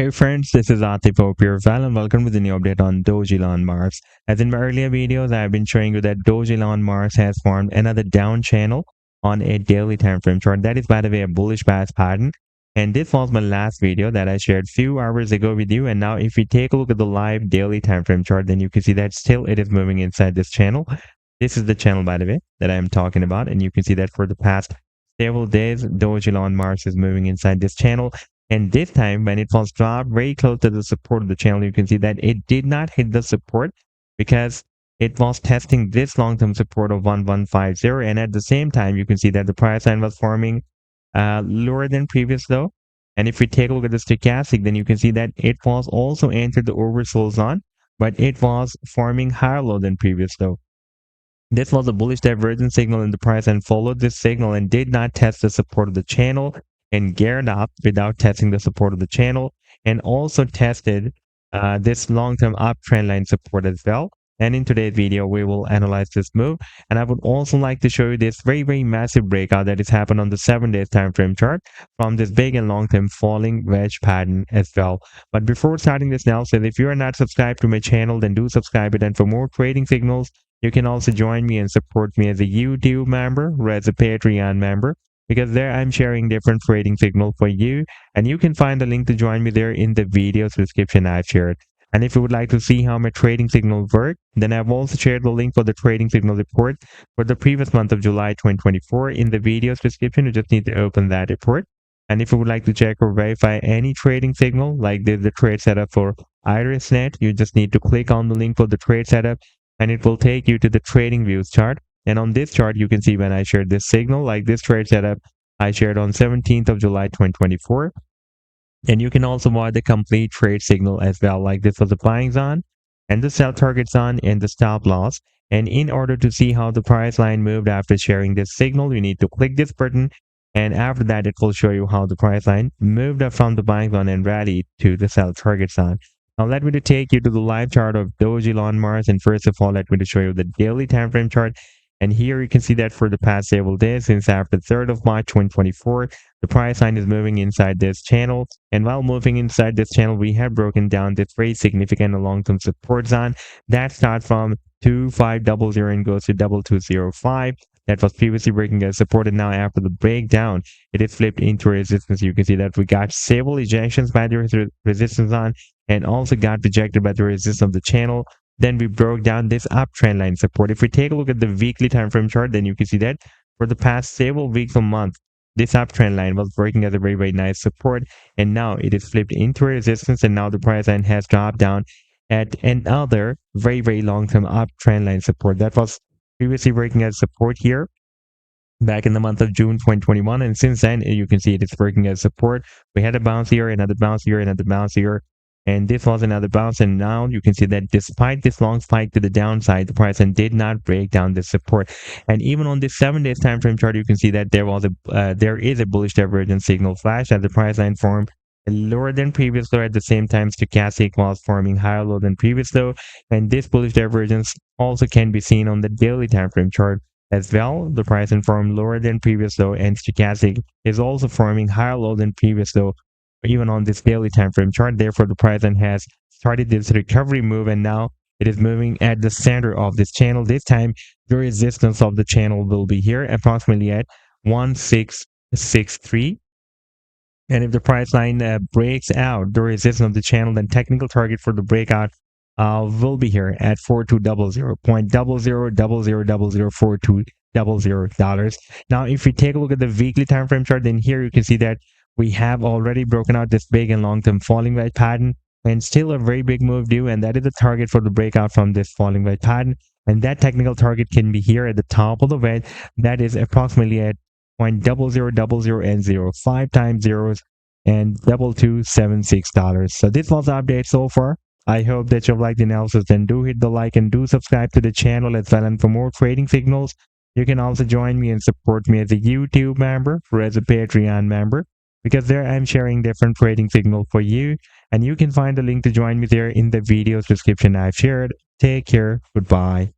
Hey friends, this is Atif Opirval and welcome to the new update on Dogelon Mars. As in my earlier videos, I've been showing you that Dogelon Mars has formed another down channel on a daily time frame chart. That is, by the way, a bullish bias pattern. And this was my last video that I shared few hours ago with you. And now if we take a look at the live daily time frame chart, then you can see that still it is moving inside this channel. This is the channel, by the way, that I am talking about. And you can see that for the past several days, Dogelon Mars is moving inside this channel. And this time, when it was dropped very close to the support of the channel, you can see that it did not hit the support because it was testing this long-term support of 1150. And at the same time, you can see that the price line was forming lower than previous low. And if we take a look at the stochastic, then you can see that it was also entered the oversold zone, but it was forming higher low than previous low. This was a bullish divergence signal in the price and followed this signal and did not test the support of the channel and geared up without testing the support of the channel, and also tested this long-term uptrend line support as well. And in today's video, we will analyze this move. And I would also like to show you this very massive breakout that has happened on the 7-day time frame chart from this big and long-term falling wedge pattern as well. But before starting this analysis, if you are not subscribed to my channel, then do subscribe it. And for more trading signals, you can also join me and support me as a YouTube member or as a Patreon member, because there I'm sharing different trading signals for you, and you can find the link to join me there in the video's description I've shared. And if you would like to see how my trading signals work, then I've also shared the link for the trading signal report for the previous month of July 2024 in the video's description. You just need to open that report. And if you would like to check or verify any trading signal, like the trade setup for IrisNet, you just need to click on the link for the trade setup, and it will take you to the trading views chart. And on this chart, you can see when I shared this signal, like this trade setup, I shared on 17th of July 2024. And you can also watch the complete trade signal as well, like this was the buying zone and the sell target zone and the stop loss. And in order to see how the price line moved after sharing this signal, you need to click this button. And after that, it will show you how the price line moved up from the buying zone and rallied to the sell target zone. Now let me to take you to the live chart of Dogelon Mars. And first of all, let me to show you the daily time frame chart. And here you can see that for the past several days, since after 3rd of March 2024, the price line is moving inside this channel. And while moving inside this channel, we have broken down this very significant long-term support zone that starts from 2500 and goes to 2205. That was previously breaking as support, and now after the breakdown, it is flipped into resistance. You can see that we got several ejections by the resistance zone and also got rejected by the resistance of the channel. Then we broke down this uptrend line support. If we take a look at the weekly time frame chart, then you can see that for the past several weeks or months, this uptrend line was working as a very nice support, and now it is flipped into resistance, and now the price line has dropped down at another very long-term uptrend line support that was previously working as support here back in the month of June 2021, and since then you can see it is working as support. We had a bounce here, another bounce here, another bounce here, and this was another bounce. And now you can see that despite this long spike to the downside, the price line did not break down this support. And even on this 7-day time frame chart, you can see that there is a bullish divergence signal flash as the price line formed lower than previous low. At the same time, stochastic was forming higher low than previous low, and this bullish divergence also can be seen on the daily time frame chart as well. The price line formed lower than previous low, and stochastic is also forming higher low than previous low even on this daily time frame chart. Therefore, the price line has started this recovery move, and now it is moving at the center of this channel. This time, the resistance of the channel will be here, approximately at 1663. And if the price line breaks out the resistance of the channel, then technical target for the breakout will be here at 4200.0000004200. Now, if we take a look at the weekly time frame chart, then here you can see that we have already broken out this big and long-term falling wedge pattern, and still a very big move due, and that is the target for the breakout from this falling wedge pattern. And that technical target can be here at the top of the wedge. That is approximately at 0.0000 and 05 times zeros and $2276. So this was the update so far. I hope that you've liked the analysis. Then do hit the like and do subscribe to the channel as well. And for more trading signals, you can also join me and support me as a YouTube member or as a Patreon member, because there I'm sharing different trading signals for you, and you can find the link to join me there in the video's description I've shared. Take care. Goodbye.